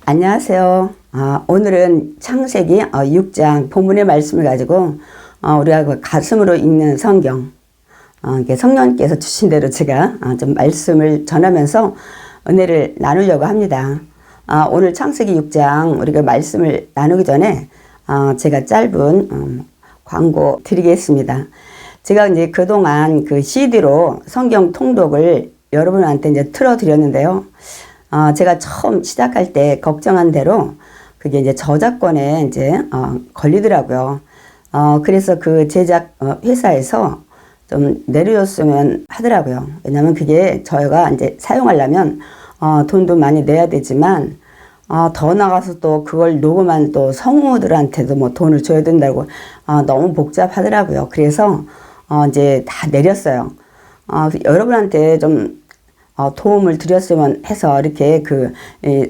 안녕하세요. 오늘은 창세기 6장 본문의 말씀을 가지고 우리가 그 가슴으로 읽는 성경, 성령님께서 주신 대로 제가 좀 말씀을 전하면서 은혜를 나누려고 합니다. 오늘 창세기 6장 우리가 말씀을 나누기 전에 제가 짧은 광고 드리겠습니다. 제가 이제 그동안 그 CD로 성경 통독을 여러분한테 이제 틀어드렸는데요. 제가 처음 시작할 때 걱정한 대로 그게 이제 저작권에 이제 걸리더라고요. 그래서 그 제작 회사에서 좀 내려줬으면 하더라고요. 왜냐면 그게 저희가 이제 사용하려면 돈도 많이 내야 되지만 더 나가서 또 그걸 녹음한 또 성우들한테도 뭐 돈을 줘야 된다고 너무 복잡하더라고요. 그래서 이제 다 내렸어요. 여러분한테 좀 도움을 드렸으면 해서 이렇게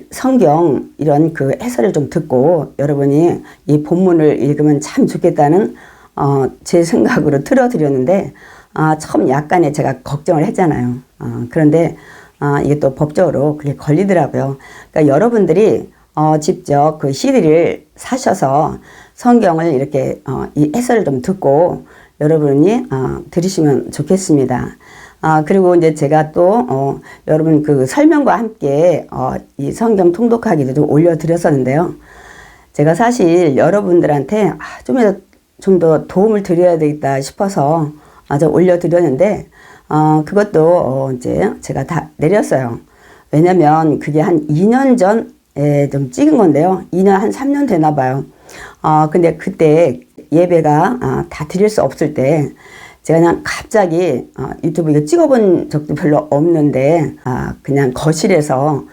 성경 이런 그 해설을 좀 듣고 여러분이 이 본문을 읽으면 참 좋겠다는 제 생각으로 틀어드렸는데 처음 약간의 제가 걱정을 했잖아요. 그런데 이게 또 법적으로 그게 걸리더라고요. 그러니까 여러분들이 직접 그 CD를 사셔서 성경을 이렇게 이 해설을 좀 듣고 여러분이 들으시면 좋겠습니다. 그리고 이제 제가 또, 여러분 그 설명과 함께, 이 성경 통독하기도 좀 올려드렸었는데요. 제가 사실 여러분들한테 좀 더 도움을 드려야 되겠다 싶어서 좀 올려드렸는데, 그것도 이제 제가 다 내렸어요. 왜냐면 그게 한 2년 전에 좀 찍은 건데요. 2년, 한 3년 되나 봐요. 근데 그때 예배가 다 드릴 수 없을 때, 제가 그냥 갑자기 유튜브 이거 찍어본 적도 별로 없는데 그냥 거실에서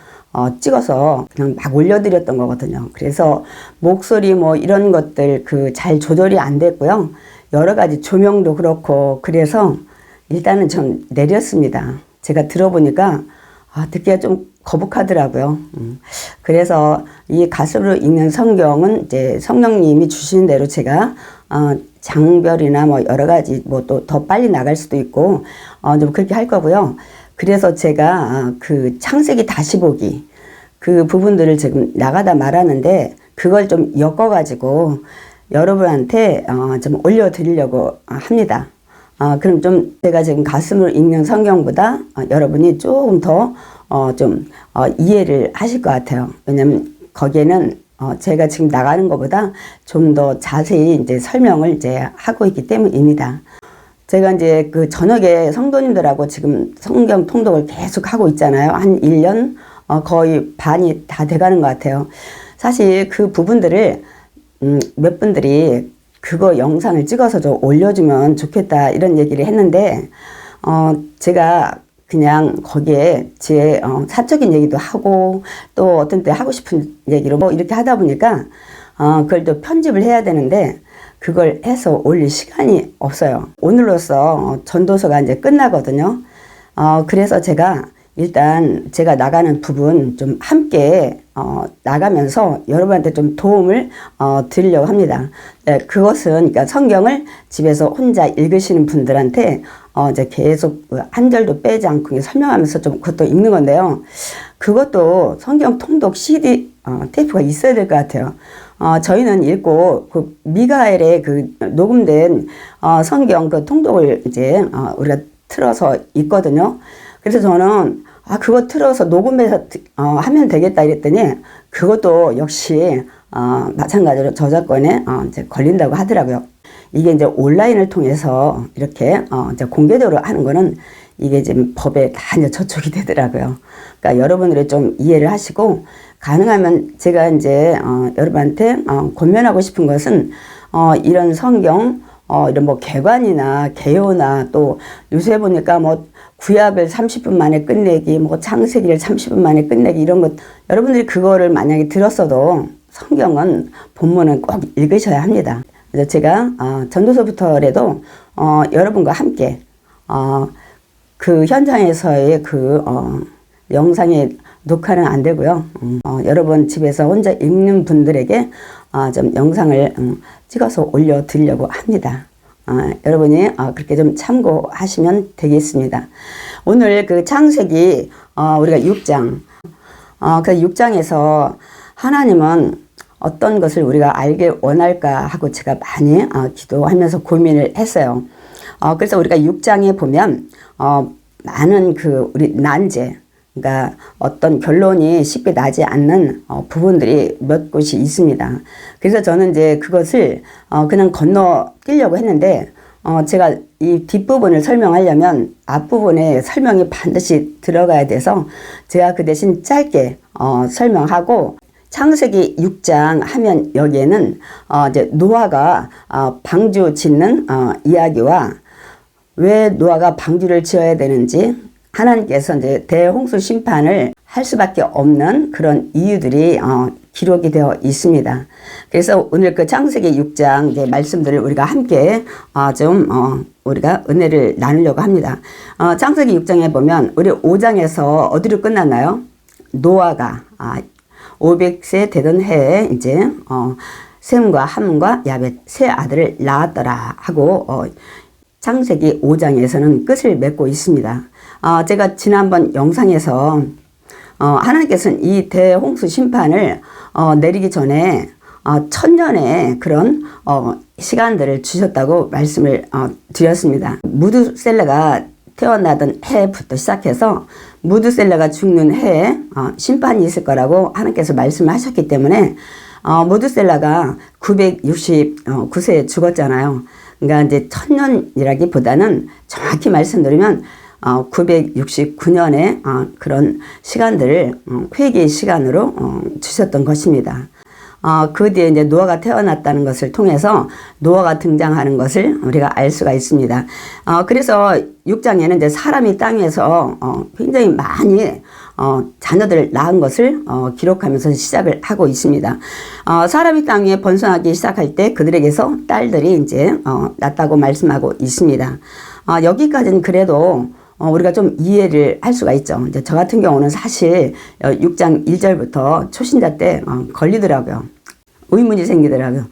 찍어서 그냥 막 올려드렸던 거거든요. 그래서 목소리 뭐 이런 것들 잘 조절이 안 됐고요. 여러 가지 조명도 그렇고 그래서 일단은 좀 내렸습니다. 제가 들어보니까 듣기가 좀 거북하더라고요. 그래서 이 가슴으로 읽는 성경은 이제 성령님이 주시는 대로 제가 장별이나 뭐 여러 가지 뭐 또 더 빨리 나갈 수도 있고 좀 그렇게 할 거고요. 그래서 제가 그 창세기 다시 보기 그 부분들을 지금 나가다 말하는데 그걸 좀 엮어가지고 여러분한테 좀 올려드리려고 합니다. 그럼 좀 제가 지금 가슴으로 읽는 성경보다 여러분이 조금 더 좀 이해를 하실 것 같아요. 왜냐면 거기에는 제가 지금 나가는 것보다 좀 더 자세히 이제 설명을 이제 하고 있기 때문입니다. 제가 이제 그 저녁에 성도님들하고 지금 성경 통독을 계속 하고 있잖아요. 한 1년 거의 반이 다 돼가는 것 같아요. 사실 그 부분들을 몇 분들이 그거 영상을 찍어서 좀 올려주면 좋겠다 이런 얘기를 했는데 제가 그냥 거기에 제 사적인 얘기도 하고 또 어떤 때 하고 싶은 얘기로 뭐 이렇게 하다 보니까 그걸 또 편집을 해야 되는데 그걸 해서 올릴 시간이 없어요. 오늘로써 전도서가 이제 끝나거든요. 그래서 제가 일단 제가 나가는 부분 좀 함께 나가면서 여러분한테 좀 도움을 드리려고 합니다. 네, 그것은 그러니까 성경을 집에서 혼자 읽으시는 분들한테 이제 계속 한 절도 빼지 않고 설명하면서 좀 그것도 읽는 건데요. 그것도 성경 통독 CD 테이프가 있어야 될 것 같아요. 저희는 읽고 그 미가엘의 그 녹음된 성경 그 통독을 이제 우리가 틀어서 읽거든요. 그래서 저는 그거 틀어서 녹음해서 하면 되겠다 이랬더니 그것도 역시 마찬가지로 저작권에 이제 걸린다고 하더라고요. 이게 이제 온라인을 통해서 이렇게 이제 공개적으로 하는 거는 이게 지금 법에 다 이제 저촉이 되더라고요. 그러니까 여러분들이 좀 이해를 하시고 가능하면 제가 이제 여러분한테 권면하고 싶은 것은 이런 성경 이런 뭐 개관이나 개요나 또 요새 보니까 뭐 구약을 30분 만에 끝내기, 뭐 창세기를 30분 만에 끝내기 이런 것 여러분들이 그거를 만약에 들었어도 성경은 본문은 꼭 읽으셔야 합니다. 그래서 제가 전도서부터라도 여러분과 함께 그 현장에서의 그 영상의 녹화는 안 되고요. 여러분 집에서 혼자 읽는 분들에게 좀 영상을 찍어서 올려드리려고 합니다. 여러분이 그렇게 좀 참고하시면 되겠습니다. 오늘 그 창세기 우리가 6장 그 6장에서 하나님은 어떤 것을 우리가 알길 원할까 하고 제가 많이 기도하면서 고민을 했어요. 그래서 우리가 6장에 보면 많은 우리 난제, 그러니까 어떤 결론이 쉽게 나지 않는 부분들이 몇 곳이 있습니다. 그래서 저는 이제 그것을 그냥 건너뛰려고 했는데 제가 이 뒷부분을 설명하려면 앞부분에 설명이 반드시 들어가야 돼서 제가 그 대신 짧게 설명하고, 창세기 6장 하면 여기에는 이제 노아가 방주 짓는 이야기와 왜 노아가 방주를 지어야 되는지, 하나님께서 이제 대홍수 심판을 할 수밖에 없는 그런 이유들이 기록이 되어 있습니다. 그래서 오늘 그 창세기 6장 이제 말씀들을 우리가 함께 우리가 은혜를 나누려고 합니다. 창세기 6장에 보면 우리 5장에서 어디로 끝났나요? 노아가 500세 되던 해에 이제 셈과 함과 야벳 세 아들을 낳았더라 하고 창세기 5장에서는 끝을 맺고 있습니다. 제가 지난번 영상에서 하나님께서는 이 대홍수 심판을 내리기 전에 1000년의 그런 시간들을 주셨다고 말씀을 드렸습니다. 무드셀라가 태어나던 해부터 시작해서 무드셀라가 죽는 해에 심판이 있을 거라고 하나님께서 말씀하셨기 때문에 무드셀라가 969세에 죽었잖아요. 그러니까 이제 1000년이라기보다는 정확히 말씀드리면 969년의 그런 시간들을 회개의 시간으로 주셨던 것입니다. 그 뒤에 이제 노아가 태어났다는 것을 통해서 노아가 등장하는 것을 우리가 알 수가 있습니다. 그래서 6장에는 이제 사람이 땅에서 굉장히 많이 자녀들을 낳은 것을 기록하면서 시작을 하고 있습니다. 사람이 땅에 번성하기 시작할 때 그들에게서 딸들이 이제 낳았다고 말씀하고 있습니다. 여기까지는 그래도 우리가 좀 이해를 할 수가 있죠. 이제 저 같은 경우는 사실 6장 1절부터 초신자 때 걸리더라고요. 의문이 생기더라고요.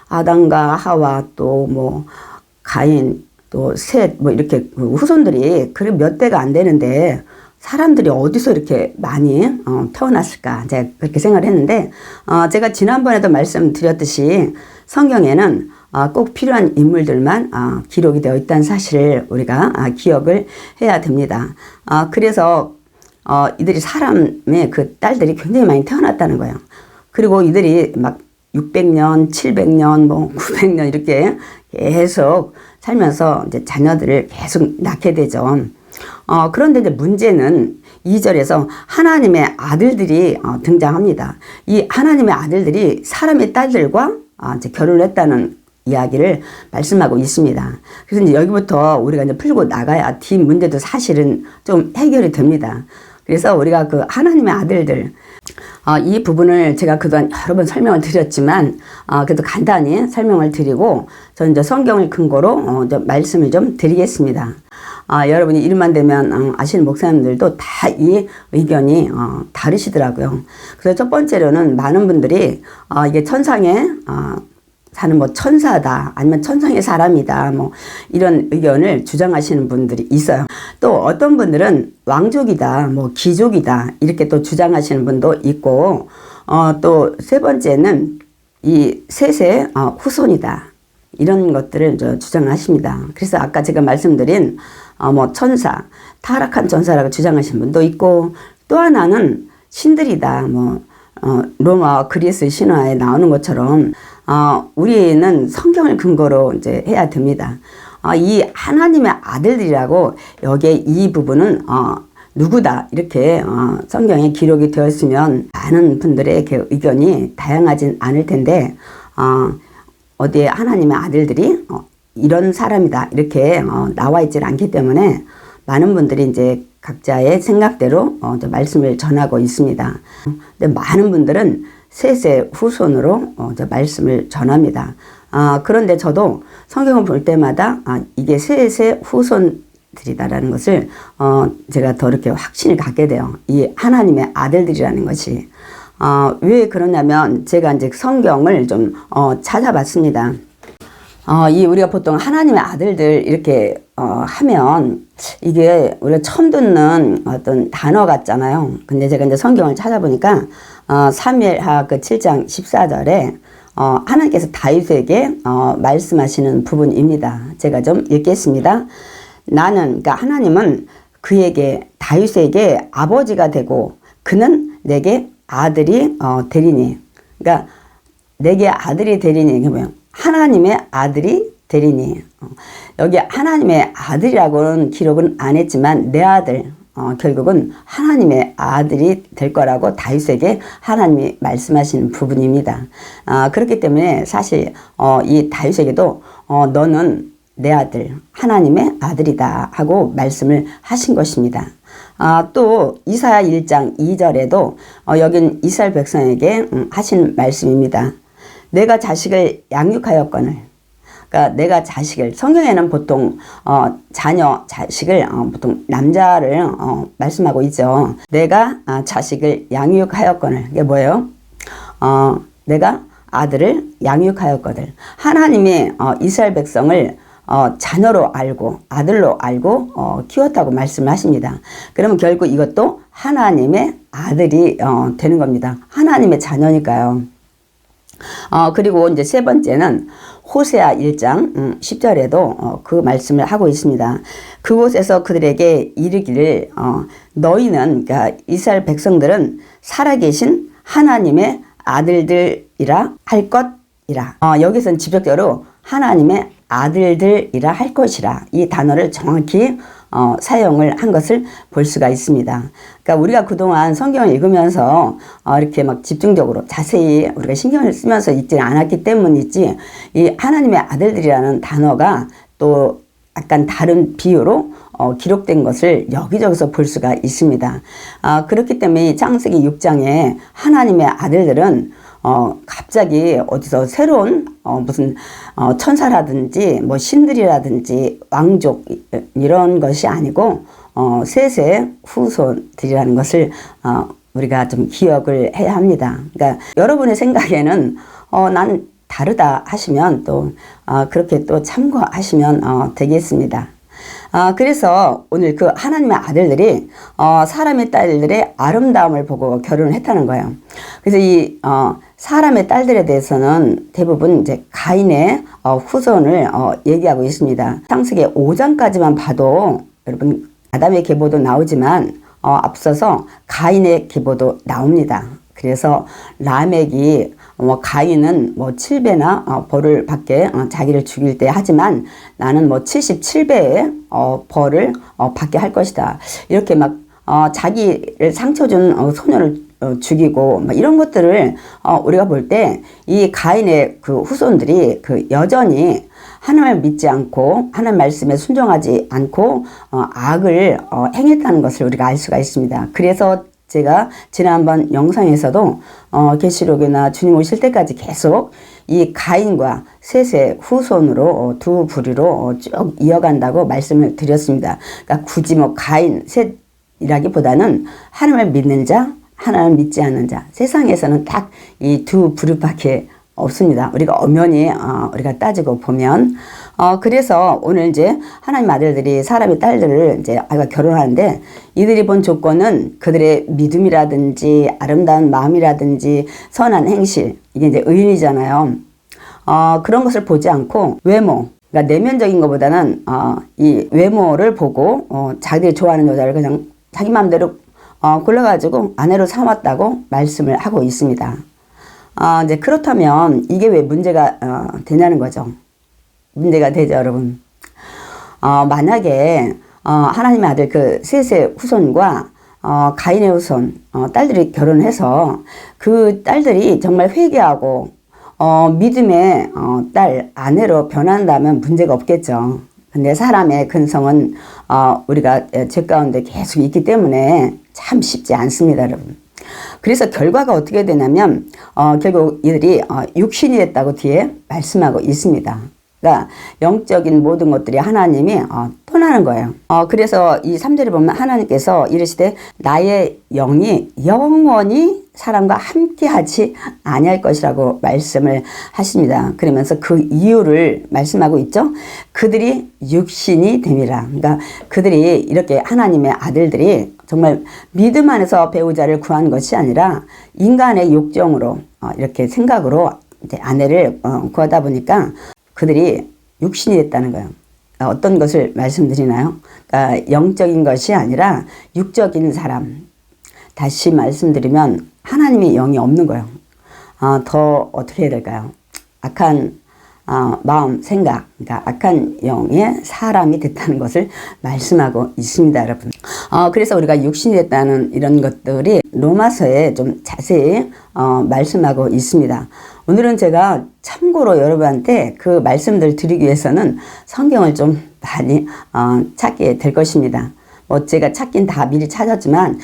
아담과 하와 또 뭐 가인 또 셋 뭐 이렇게 후손들이 그래 몇 대가 안 되는데 사람들이 어디서 이렇게 많이 태어났을까, 제가 그렇게 생각을 했는데 제가 지난번에도 말씀드렸듯이 성경에는 꼭 필요한 인물들만 기록이 되어 있다는 사실을 우리가 기억을 해야 됩니다. 그래서 이들이 사람의 그 딸들이 굉장히 많이 태어났다는 거예요. 그리고 이들이 막 600년, 700년, 뭐 900년 이렇게 계속 살면서 이제 자녀들을 계속 낳게 되죠. 그런데 이제 문제는 2절에서 하나님의 아들들이 등장합니다. 이 하나님의 아들들이 사람의 딸들과 이제 결혼을 했다는 이야기를 말씀하고 있습니다. 그래서 이제 여기부터 우리가 이제 풀고 나가야 뒷 문제도 사실은 좀 해결이 됩니다. 그래서 우리가 그 하나님의 아들들, 이 부분을 제가 그동안 여러 번 설명을 드렸지만, 그래도 간단히 설명을 드리고, 저는 이제 성경을 근거로 말씀을 좀 드리겠습니다. 여러분이 이름만 되면 아시는 목사님들도 다 이 의견이 다르시더라고요. 그래서 첫 번째로는 많은 분들이 이게 천상에 사는 뭐 천사다, 아니면 천상의 사람이다, 뭐 이런 의견을 주장하시는 분들이 있어요. 또 어떤 분들은 왕족이다, 뭐 귀족이다 이렇게 또 주장하시는 분도 있고, 또 세 번째는 이 셋의 후손이다, 이런 것들을 주장하십니다. 그래서 아까 제가 말씀드린 뭐 천사, 타락한 천사라고 주장하시는 분도 있고, 또 하나는 신들이다, 뭐 로마 그리스 신화에 나오는 것처럼 우리는 성경을 근거로 이제 해야 됩니다. 이 하나님의 아들들이라고 여기에 이 부분은 누구다 이렇게 성경에 기록이 되어 있으면 많은 분들의 그 의견이 다양하진 않을 텐데, 어디에 하나님의 아들들이 이런 사람이다 이렇게 나와 있질 않기 때문에 많은 분들이 이제 각자의 생각대로 말씀을 전하고 있습니다. 근데 많은 분들은 셋의 후손으로 말씀을 전합니다. 그런데 저도 성경을 볼 때마다 이게 셋의 후손들이다라는 것을 제가 더 이렇게 확신을 갖게 돼요. 이 하나님의 아들들이라는 것이. 왜 그러냐면 제가 이제 성경을 좀 찾아봤습니다. 이 우리가 보통 하나님의 아들들 이렇게 하면 이게 우리가 처음 듣는 어떤 단어 같잖아요. 근데 제가 이제 성경을 찾아보니까 사무엘하 그 7장 14절에 하나님께서 다윗에게 말씀하시는 부분입니다. 제가 좀 읽겠습니다. 그러니까 하나님은 그에게 다윗에게 아버지가 되고 그는 내게 아들이 되리니. 그러니까 내게 아들이 되리니 이게 뭐예요? 하나님의 아들이 되리니. 여기 하나님의 아들이라고는 기록은 안 했지만 내 아들, 결국은 하나님의 아들이 될 거라고 다윗에게 하나님이 말씀하시는 부분입니다. 그렇기 때문에 사실 이 다윗에게도 너는 내 아들, 하나님의 아들이다 하고 말씀을 하신 것입니다. 또 이사야 1장 2절에도 여긴 이스라엘 백성에게 하신 말씀입니다. 내가 자식을 양육하였거늘. 그러니까 내가 자식을, 성경에는 보통 자식을 보통 남자를 말씀하고 있죠. 내가 자식을 양육하였거늘. 이게 뭐예요? 내가 아들을 양육하였거늘. 하나님이 이스라엘 백성을 자녀로 알고 아들로 알고 키웠다고 말씀을 하십니다. 그러면 결국 이것도 하나님의 아들이 되는 겁니다. 하나님의 자녀니까요. 그리고 이제 세 번째는 호세아 1장 10절에도 그 말씀을 하고 있습니다. 그곳에서 그들에게 이르기를 너희는, 그러니까 이스라엘 백성들은 살아계신 하나님의 아들들이라 할 것이라. 여기서는 직접적으로 하나님의 아들들이라 할 것이라 이 단어를 정확히 사용을 한 것을 볼 수가 있습니다. 그러니까 우리가 그동안 성경을 읽으면서 이렇게 막 집중적으로 자세히 우리가 신경을 쓰면서 읽지 않았기 때문이지 이 하나님의 아들들이라는 단어가 또 약간 다른 비유로 기록된 것을 여기저기서 볼 수가 있습니다. 그렇기 때문에 이 창세기 6장에 하나님의 아들들은 갑자기 어디서 새로운 무슨 천사라든지 뭐 신들이라든지 왕족 이런 것이 아니고 셋의 후손들이라는 것을 우리가 좀 기억을 해야 합니다. 그러니까 여러분의 생각에는 난 다르다 하시면 또 그렇게 또 참고하시면 되겠습니다. 그래서 오늘 그 하나님의 아들들이 사람의 딸들의 아름다움을 보고 결혼을 했다는 거예요. 그래서 이 사람의 딸들에 대해서는 대부분 이제 가인의 후손을 얘기하고 있습니다. 창세기 5장까지만 봐도 여러분 아담의 계보도 나오지만 앞서서 가인의 계보도 나옵니다. 그래서 라멕이 가인은 7배나 벌을 받게 자기를 죽일 때 하지만 나는 77배의 벌을 받게 할 것이다. 이렇게 막 자기를 상처 준 소년을 죽이고 막 이런 것들을 우리가 볼 때 이 가인의 그 후손들이 그 여전히 하나님을 믿지 않고 하나님 말씀에 순종하지 않고 악을 행했다는 것을 우리가 알 수가 있습니다. 그래서 제가 지난번 영상에서도 계시록이나 주님 오실 때까지 계속 이 가인과 셋의 후손으로 두 부류로 쭉 이어간다고 말씀을 드렸습니다. 그러니까 굳이 가인, 셋이라기보다는 하나님을 믿는 자, 하나님을 믿지 않는 자, 세상에서는 딱 이 두 부류밖에 없습니다. 우리가 엄연히 우리가 따지고 보면 그래서 오늘 이제 하나님 아들들이 사람의 딸들을 이제 아이가 결혼하는데 이들이 본 조건은 그들의 믿음이라든지 아름다운 마음이라든지 선한 행실, 이게 이제 의인이잖아요. 그런 것을 보지 않고 외모, 그러니까 내면적인 것보다는 이 외모를 보고 자기들이 좋아하는 여자를 그냥 자기 마음대로 골라가지고 아내로 삼았다고 말씀을 하고 있습니다. 이제 그렇다면 이게 왜 문제가 되냐는 거죠. 문제가 되죠, 여러분. 만약에 하나님의 아들 그 셋의 후손과 가인의 후손 딸들이 결혼해서 그 딸들이 정말 회개하고 믿음의 딸 아내로 변한다면 문제가 없겠죠. 근데 사람의 근성은 우리가 죄 가운데 계속 있기 때문에 참 쉽지 않습니다, 여러분. 그래서 결과가 어떻게 되냐면 결국 이들이 육신이 됐다고 뒤에 말씀하고 있습니다. 그러니까 영적인 모든 것들이 하나님이 떠나는 거예요. 그래서 이 3절에 보면 하나님께서 이르시되 나의 영이 영원히 사람과 함께하지 아니할 것이라고 말씀을 하십니다. 그러면서 그 이유를 말씀하고 있죠. 그들이 육신이 됨이라. 그러니까 그들이 이렇게 하나님의 아들들이 정말 믿음 안에서 배우자를 구한 것이 아니라 인간의 욕정으로 이렇게 생각으로 이제 아내를 구하다 보니까 그들이 육신이 됐다는 거예요. 어떤 것을 말씀드리나요? 그러니까 영적인 것이 아니라 육적인 사람. 다시 말씀드리면 하나님의 영이 없는 거예요. 더 어떻게 해야 될까요? 악한 마음, 생각, 그러니까 악한 영의 사람이 됐다는 것을 말씀하고 있습니다, 여러분. 그래서 우리가 육신이 됐다는 이런 것들이 로마서에 좀 자세히 말씀하고 있습니다. 오늘은 제가 참고로 여러분한테 그 말씀들 드리기 위해서는 성경을 좀 많이 찾게 될 것입니다. 제가 찾긴 다 미리 찾았지만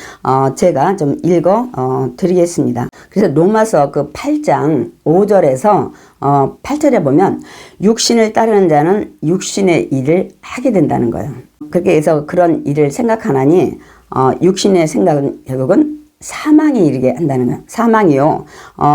제가 좀 읽어 드리겠습니다. 그래서 로마서 그 8장 5절에서 8절에 보면 육신을 따르는 자는 육신의 일을 하게 된다는 거예요. 그렇게 해서 그런 일을 생각하나니 육신의 생각은 결국은 사망에 이르게 한다는 거예요. 사망이요.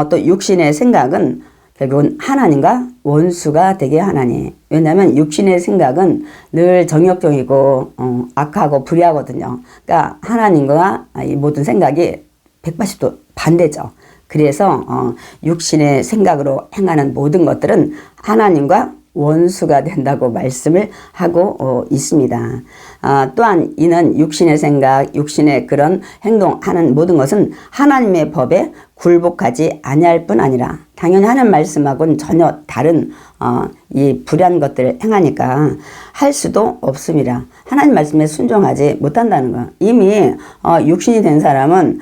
또 육신의 생각은 결국은 하나님과 원수가 되게 하나니. 왜냐하면 육신의 생각은 늘 정욕적이고 악하고 불의하거든요. 그러니까 하나님과 이 모든 생각이 180도 반대죠. 그래서 육신의 생각으로 행하는 모든 것들은 하나님과 원수가 된다고 말씀을 하고 있습니다. 또한 이는 육신의 생각, 육신의 그런 행동하는 모든 것은 하나님의 법에 굴복하지 아니할 뿐 아니라 당연히 하는 말씀하고는 전혀 다른 이 불의한 것들을 행하니까 할 수도 없습니다. 하나님 말씀에 순종하지 못한다는 거예요. 이미 육신이 된 사람은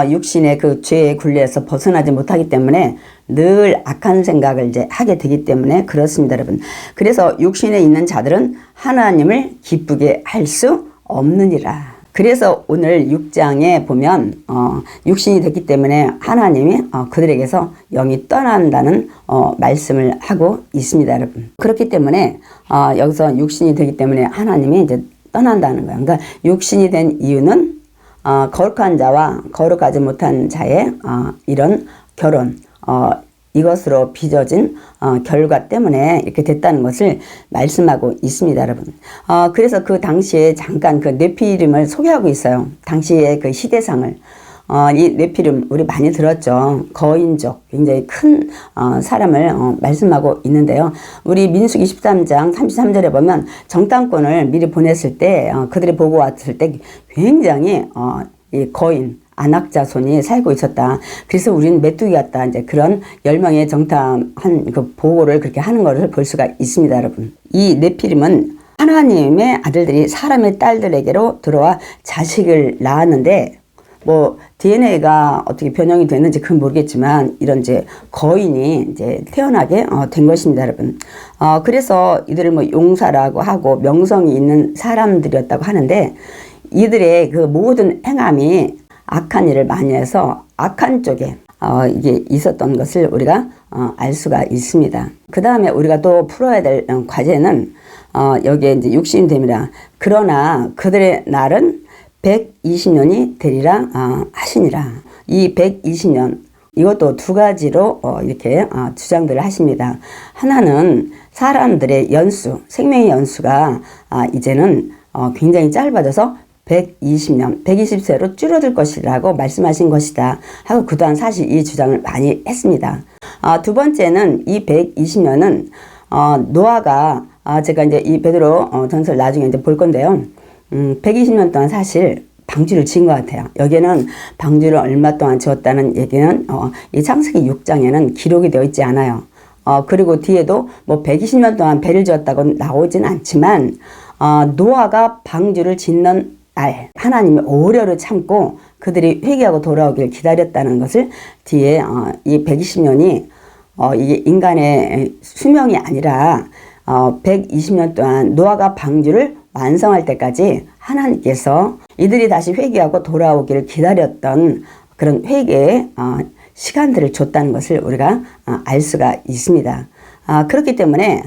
육신의 그 죄의 굴레에서 벗어나지 못하기 때문에 늘 악한 생각을 이제 하게 되기 때문에 그렇습니다, 여러분. 그래서 육신에 있는 자들은 하나님을 기쁘게 할 수 없느니라. 그래서 오늘 6장에 보면 육신이 됐기 때문에 하나님이 그들에게서 영이 떠난다는 말씀을 하고 있습니다, 여러분. 그렇기 때문에 여기서 육신이 되기 때문에 하나님이 이제 떠난다는 거예요. 그러니까 육신이 된 이유는 거룩한 자와 거룩하지 못한 자의 이런 결혼, 이것으로 빚어진 결과 때문에 이렇게 됐다는 것을 말씀하고 있습니다, 여러분. 그래서 그 당시에 잠깐 그 네피림을 소개하고 있어요. 당시의 그 시대상을. 이 네피림 우리 많이 들었죠. 거인족, 굉장히 큰 사람을 말씀하고 있는데요. 우리 민수기 13장 33절에 보면 정탐꾼을 미리 보냈을 때 그들이 보고 왔을 때 굉장히 이 거인 안악자손이 살고 있었다. 그래서 우리는 메뚜기 같다. 이제 그런 10명의 정탐한 그 보고를 그렇게 하는 것을 볼 수가 있습니다, 여러분. 이 네피림은 하나님의 아들들이 사람의 딸들에게로 들어와 자식을 낳았는데 DNA가 어떻게 변형이 됐는지 그건 모르겠지만 이런 이제 거인이 이제 태어나게 된 것입니다, 여러분. 그래서 이들을 용사라고 하고 명성이 있는 사람들이었다고 하는데 이들의 그 모든 행함이 악한 일을 많이 해서 악한 쪽에 이게 있었던 것을 우리가 알 수가 있습니다. 그 다음에 우리가 또 풀어야 될 과제는 여기에 이제 육신이 됨이라. 그러나 그들의 날은 120년이 되리라 하시니라. 이 120년 이것도 두 가지로 이렇게 주장들을 하십니다. 하나는 사람들의 연수, 생명의 연수가 이제는 굉장히 짧아져서 120년, 120세로 줄어들 것이라고 말씀하신 것이다 하고 그동안 사실 이 주장을 많이 했습니다. 두 번째는 이 120년은 노아가 제가 이제 이 베드로 전설 나중에 이제 볼 건데요. 120년 동안 사실 방주를 지은 것 같아요. 여기에는 방주를 얼마 동안 지었다는 얘기는 이 창세기 6장에는 기록이 되어 있지 않아요. 그리고 뒤에도 120년 동안 배를 지었다고 나오진 않지만 노아가 방주를 짓는 날 하나님이 오래오래 참고 그들이 회개하고 돌아오길 기다렸다는 것을 뒤에 이 120년이 이게 인간의 수명이 아니라 120년 동안 노아가 방주를 완성할 때까지 하나님께서 이들이 다시 회개하고 돌아오기를 기다렸던 그런 회개의 시간들을 줬다는 것을 우리가 알 수가 있습니다. 그렇기 때문에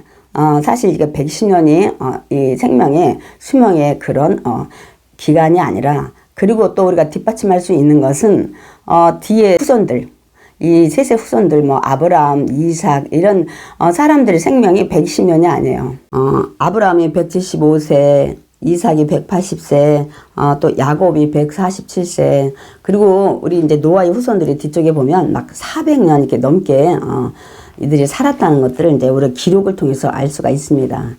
사실 이게 110년이 이 생명의 수명의 그런 기간이 아니라, 그리고 또 우리가 뒷받침할 수 있는 것은 뒤에 후손들, 이 셋의 후손들, 뭐 아브라함, 이삭 이런 사람들의 생명이 110년이 아니에요. 아브라함이 175세, 이삭이 180세, 또 야곱이 147세, 그리고 우리 이제 노아의 후손들이 뒤쪽에 보면 막 400년 이렇게 넘게 이들이 살았다는 것들을 이제 우리가 기록을 통해서 알 수가 있습니다.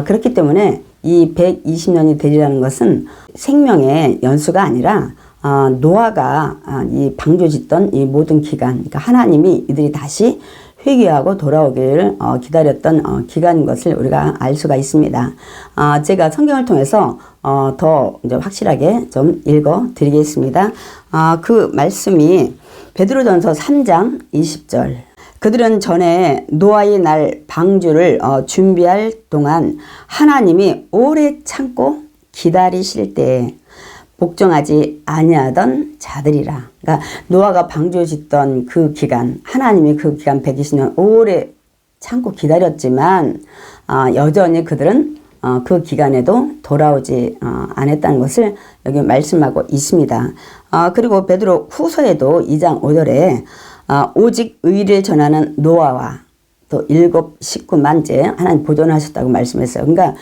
그렇기 때문에 이 120년이 되리라는 것은 생명의 연수가 아니라 노아가 이 방주 짓던 이 모든 기간, 그러니까 하나님이 이들이 다시 회개하고 돌아오기를 기다렸던 기간인 것을 우리가 알 수가 있습니다. 제가 성경을 통해서 더 이제 확실하게 좀 읽어 드리겠습니다. 그 말씀이 베드로전서 3장 20절. 그들은 전에 노아의 날 방주를 준비할 동안 하나님이 오래 참고 기다리실 때에 복종하지 아니하던 자들이라. 그러니까 노아가 방주 짓던 그 기간, 하나님이 그 기간 120년 오래 참고 기다렸지만 여전히 그들은 그 기간에도 돌아오지 않았다는 것을 여기 말씀하고 있습니다. 그리고 베드로 후서에도 2장 5절에 오직 의를 전하는 노아와 또 7 식구만째 하나님 보존하셨다고 말씀했어요. 그러니까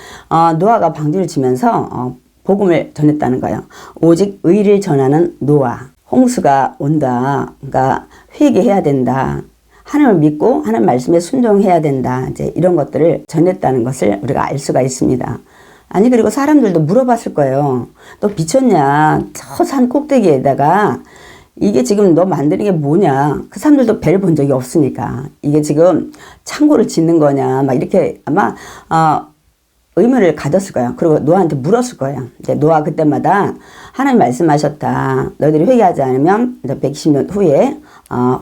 노아가 방주를 지면서 복음을 전했다는 거예요. 오직 의를 전하는 노아. 홍수가 온다. 그러니까 회개해야 된다. 하나님을 믿고 하나님 말씀에 순종해야 된다. 이제 이런 것들을 전했다는 것을 우리가 알 수가 있습니다. 아니, 그리고 사람들도 물어봤을 거예요. 너 미쳤냐? 저 산 꼭대기에다가 이게 지금 너 만드는 게 뭐냐? 그 사람들도 배를 본 적이 없으니까. 이게 지금 창고를 짓는 거냐? 막 이렇게 아마 의문을 가졌을 거예요. 그리고 노아한테 물었을 거예요. 이제 노아 그때마다 하나님 말씀하셨다. 너희들이 회개하지 않으면 120년 후에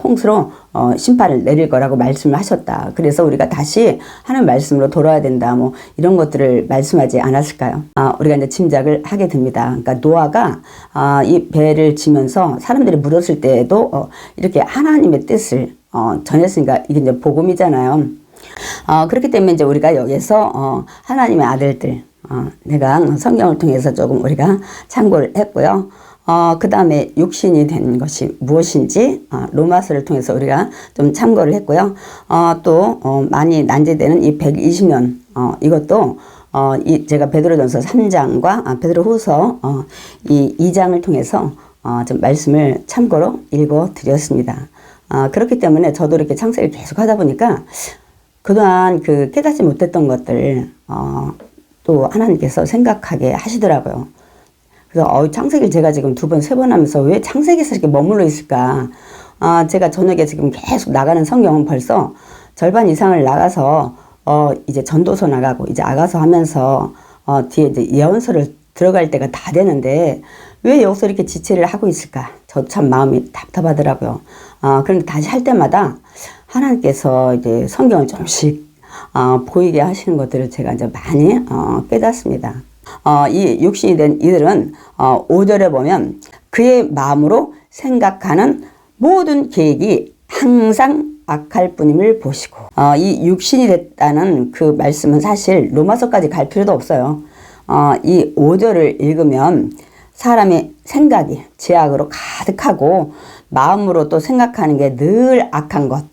홍수로 심판을 내릴 거라고 말씀을 하셨다. 그래서 우리가 다시 하나님 말씀으로 돌아야 된다. 뭐 이런 것들을 말씀하지 않았을까요? 우리가 이제 짐작을 하게 됩니다. 그러니까 노아가 이 배를 지면서 사람들이 물었을 때에도 이렇게 하나님의 뜻을 전했으니까 이게 이제 복음이잖아요. 그렇기 때문에 이제 우리가 여기서 하나님의 아들들, 내가 성경을 통해서 조금 우리가 참고를 했고요. 그 다음에 육신이 된 것이 무엇인지 로마서를 통해서 우리가 좀 참고를 했고요. 또 많이 난제되는 이 120년 이것도 제가 베드로전서 3장과 베드로후서 이 2장을 통해서 좀 말씀을 참고로 읽어 드렸습니다. 그렇기 때문에 저도 이렇게 창세기를 계속 하다 보니까 그동안 그 깨닫지 못했던 것들 또 하나님께서 생각하게 하시더라고요. 그래서 창세기를 제가 지금 2번, 3번 하면서 왜 창세기에서 이렇게 머물러 있을까? 제가 저녁에 지금 계속 나가는 성경은 벌써 절반 이상을 나가서 이제 전도서 나가고 이제 아가서 하면서 뒤에 이제 예언서를 들어갈 때가 다 되는데 왜 여기서 이렇게 지체를 하고 있을까? 저 참 마음이 답답하더라고요. 그런데 다시 할 때마다 하나님께서 이제 성경을 조금씩 보이게 하시는 것들을 제가 이제 많이 깨닫습니다. 이 육신이 된 이들은 5절에 보면 그의 마음으로 생각하는 모든 계획이 항상 악할 뿐임을 보시고, 이 육신이 됐다는 그 말씀은 사실 로마서까지 갈 필요도 없어요. 이 5절을 읽으면 사람의 생각이 죄악으로 가득하고 마음으로 또 생각하는 게 늘 악한 것,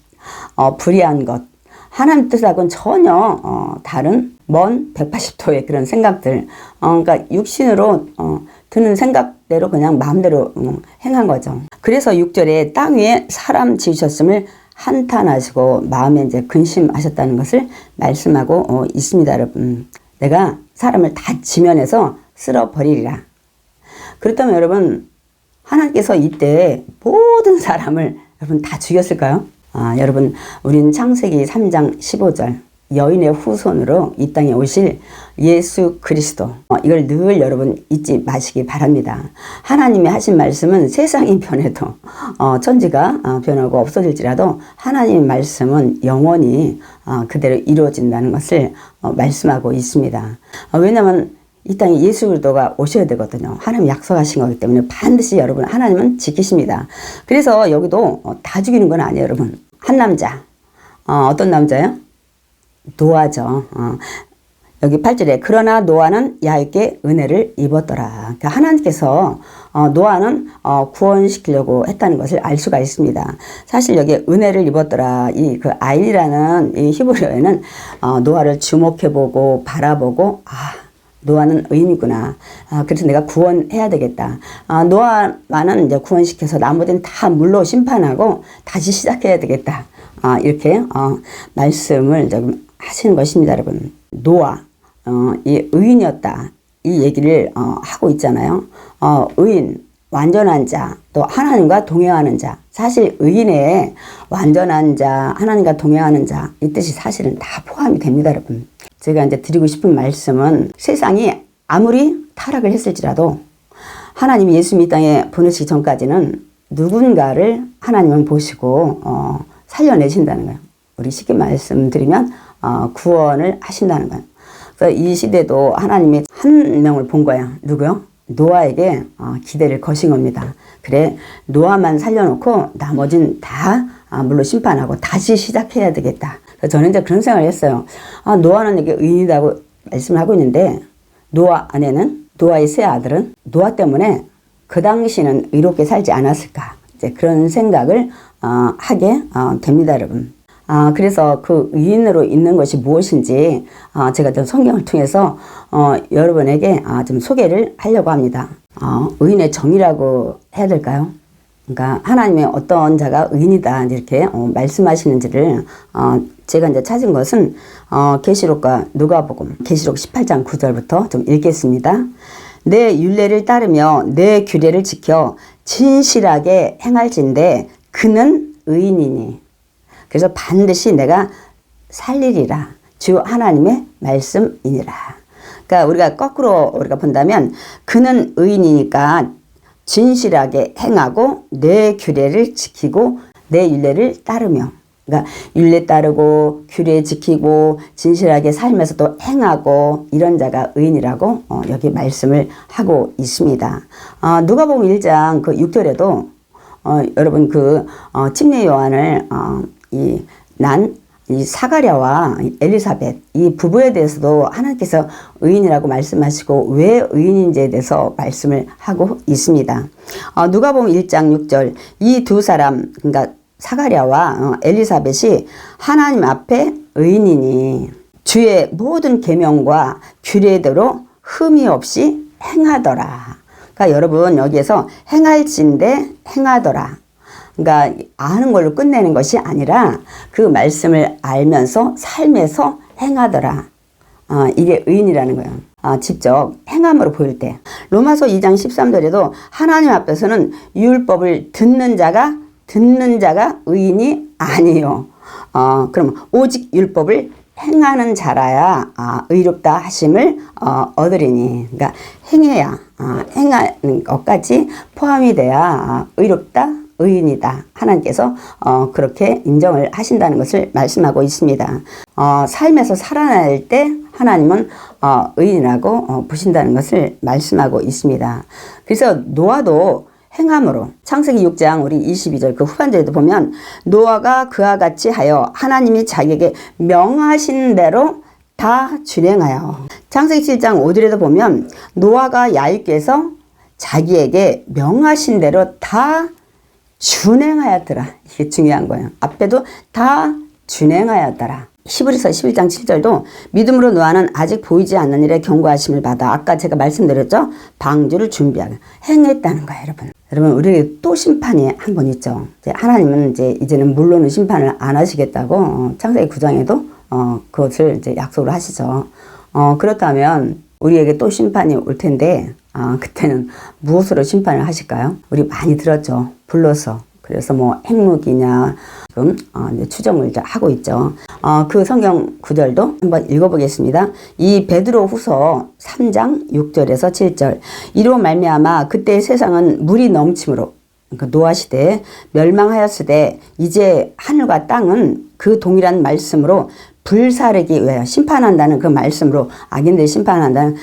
불의한 것, 하나님 뜻하고는 전혀 다른 먼 180도의 그런 생각들, 그러니까 육신으로 드는 생각대로 그냥 마음대로 행한 거죠. 그래서 6절에 땅 위에 사람 지으셨음을 한탄하시고 마음에 이제 근심하셨다는 것을 말씀하고 있습니다, 여러분. 내가 사람을 다 지면에서 쓸어버리리라. 그렇다면 여러분, 하나님께서 이때 모든 사람을 여러분 다 죽였을까요? 여러분, 우린 창세기 3장 15절 여인의 후손으로 이 땅에 오실 예수 그리스도, 이걸 늘 여러분 잊지 마시기 바랍니다. 하나님이 하신 말씀은 세상이 변해도 천지가 변하고 없어질지라도 하나님의 말씀은 영원히 그대로 이루어진다는 것을 말씀하고 있습니다. 왜냐하면 이 땅에 예수 그리스도가 오셔야 되거든요. 하나님 약속하신 거기 때문에 반드시 여러분 하나님은 지키십니다. 그래서 여기도 다 죽이는 건 아니에요, 여러분. 한 남자, 어떤 남자요? 노아죠. 여기 8절에 그러나 노아는 야훼께 은혜를 입었더라. 그러니까 하나님께서 노아는 구원시키려고 했다는 것을 알 수가 있습니다. 사실 여기 은혜를 입었더라. 이 그 아인이라는 이 히브리어에는 노아를 주목해보고 바라보고 노아는 의인이구나. 그래서 내가 구원해야 되겠다. 노아만은 이제 구원시켜서 나머지는 다 물로 심판하고 다시 시작해야 되겠다. 이렇게 말씀을 좀 하시는 것입니다, 여러분. 노아, 이 의인이었다. 이 얘기를 하고 있잖아요. 의인, 완전한 자, 또 하나님과 동행하는 자. 사실 의인의 완전한 자, 하나님과 동행하는 자, 이 뜻이 사실은 다 포함이 됩니다, 여러분. 제가 이제 드리고 싶은 말씀은 세상이 아무리 타락을 했을지라도 하나님이 예수님 이 땅에 보내시기 전까지는 누군가를 하나님은 보시고 살려내신다는 거예요. 우리 쉽게 말씀드리면 구원을 하신다는 거예요. 그래서 이 시대도 하나님이 한 명을 본 거야. 누구요? 노아에게 기대를 거신 겁니다. 그래, 노아만 살려놓고 나머지는 다 물로 심판하고 다시 시작해야 되겠다. 그래서 저는 이제 그런 생각을 했어요. 노아는 이게 의인이라고 말씀을 하고 있는데 노아 아내는 노아의 세 아들은 노아 때문에 그 당시는 의롭게 살지 않았을까. 이제 그런 생각을 하게 됩니다, 여러분. 그래서 그 의인으로 있는 것이 무엇인지 제가 좀 성경을 통해서 여러분에게 좀 소개를 하려고 합니다. 의인의 정의라고 해야 될까요? 그러니까 하나님의 어떤 자가 의인이다 이렇게 말씀하시는지를 제가 이제 찾은 것은 계시록과 누가복음 계시록 18장 9절부터 좀 읽겠습니다. 내 율례를 따르며 내 규례를 지켜 진실하게 행할진대 그는 의인이니. 그래서 반드시 내가 살리리라. 주 하나님의 말씀이니라. 그러니까 우리가 거꾸로 우리가 본다면 그는 의인이니까 진실하게 행하고 내 규례를 지키고 내 율례를 따르며. 그러니까 율례 따르고 규례 지키고 진실하게 살면서 또 행하고 이런 자가 의인이라고 여기 말씀을 하고 있습니다. 누가복음 1장 그 6절에도 여러분 그 침례 요한을 이 사가랴와 엘리사벳 이 부부에 대해서도 하나님께서 의인이라고 말씀하시고 왜 의인인지에 대해서 말씀을 하고 있습니다. 누가복음 1장 6절 이 두 사람 그러니까 사가랴와 엘리사벳이 하나님 앞에 의인이니 주의 모든 계명과 규례대로 흠이 없이 행하더라. 그러니까 여러분 여기에서 행할진대 행하더라. 그러니까 아는 걸로 끝내는 것이 아니라 그 말씀을 알면서 삶에서 행하더라. 이게 의인이라는 거예요. 직접 행함으로 보일 때. 로마서 2장 13절에도 하나님 앞에서는 율법을 듣는 자가 의인이 아니요. 그럼 오직 율법을 행하는 자라야 의롭다 하심을 얻으리니. 그러니까 행해야 행하는 것까지 포함이 돼야 의롭다 의인이다. 하나님께서 그렇게 인정을 하신다는 것을 말씀하고 있습니다. 삶에서 살아날 때 하나님은 의인이라고 보신다는 것을 말씀하고 있습니다. 그래서 노아도 행함으로 창세기 6장 우리 22절 그 후반절에도 보면 노아가 그와 같이 하여 하나님이 자기에게 명하신 대로 다 준행하여. 창세기 7장 5절에도 보면 노아가 야훼께서 자기에게 명하신 대로 다 준행하였더라. 이게 중요한 거예요. 앞에도 다 준행하였더라. 히브리서 11장 7절도 믿음으로 노아는 아직 보이지 않는 일에 경고하심을 받아 아까 제가 말씀드렸죠. 방주를 준비하고 행했다는 거예요, 여러분. 여러분 우리에게 또 심판이 한 번 있죠. 하나님은 이제는 물로는 심판을 안 하시겠다고 창세기 9장에도 그것을 이제 약속을 하시죠. 그렇다면 우리에게 또 심판이 올 텐데 그때는 무엇으로 심판을 하실까요? 우리 많이 들었죠. 불러서. 그래서 뭐 핵무기냐 지금 추정을 하고 있죠. 그 성경 구절도 한번 읽어보겠습니다. 이 베드로 후서 3장 6절에서 7절 이로 말미암아 그때 세상은 물이 넘침으로 그러니까 노아 시대에 멸망하였으되 이제 하늘과 땅은 그 동일한 말씀으로 불사르기 위하여 심판한다는 그 말씀으로 악인들 심판한다는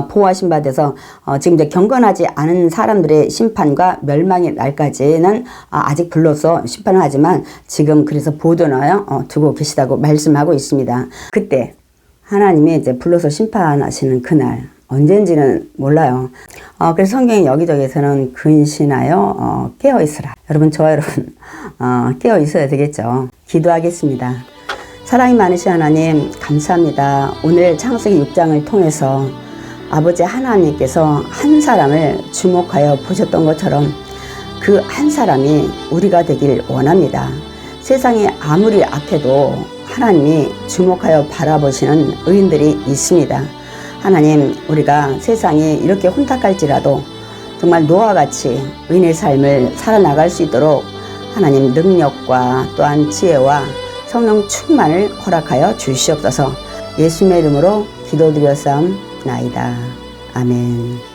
보호하신 바 돼서 지금 이제 경건하지 않은 사람들의 심판과 멸망의 날까지는 아직 불로서 심판을 하지만 지금 그래서 보존하여 두고 계시다고 말씀하고 있습니다. 그때 하나님이 이제 불로서 심판하시는 그날 언젠지는 몰라요. 그래서 성경이 여기저기에서는 근신하여 깨어 있으라. 여러분, 저와 여러분 깨어 있어야 되겠죠. 기도하겠습니다. 사랑이 많으신 하나님, 감사합니다. 오늘 창세기 6장을 통해서 아버지 하나님께서 한 사람을 주목하여 보셨던 것처럼 그 한 사람이 우리가 되길 원합니다. 세상이 아무리 악해도 하나님이 주목하여 바라보시는 의인들이 있습니다. 하나님, 우리가 세상이 이렇게 혼탁할지라도 정말 노아와 같이 의인의 삶을 살아나갈 수 있도록 하나님 능력과 또한 지혜와 성령 충만을 허락하여 주시옵소서. 예수님의 이름으로 기도드렸사옵나이다. 아멘.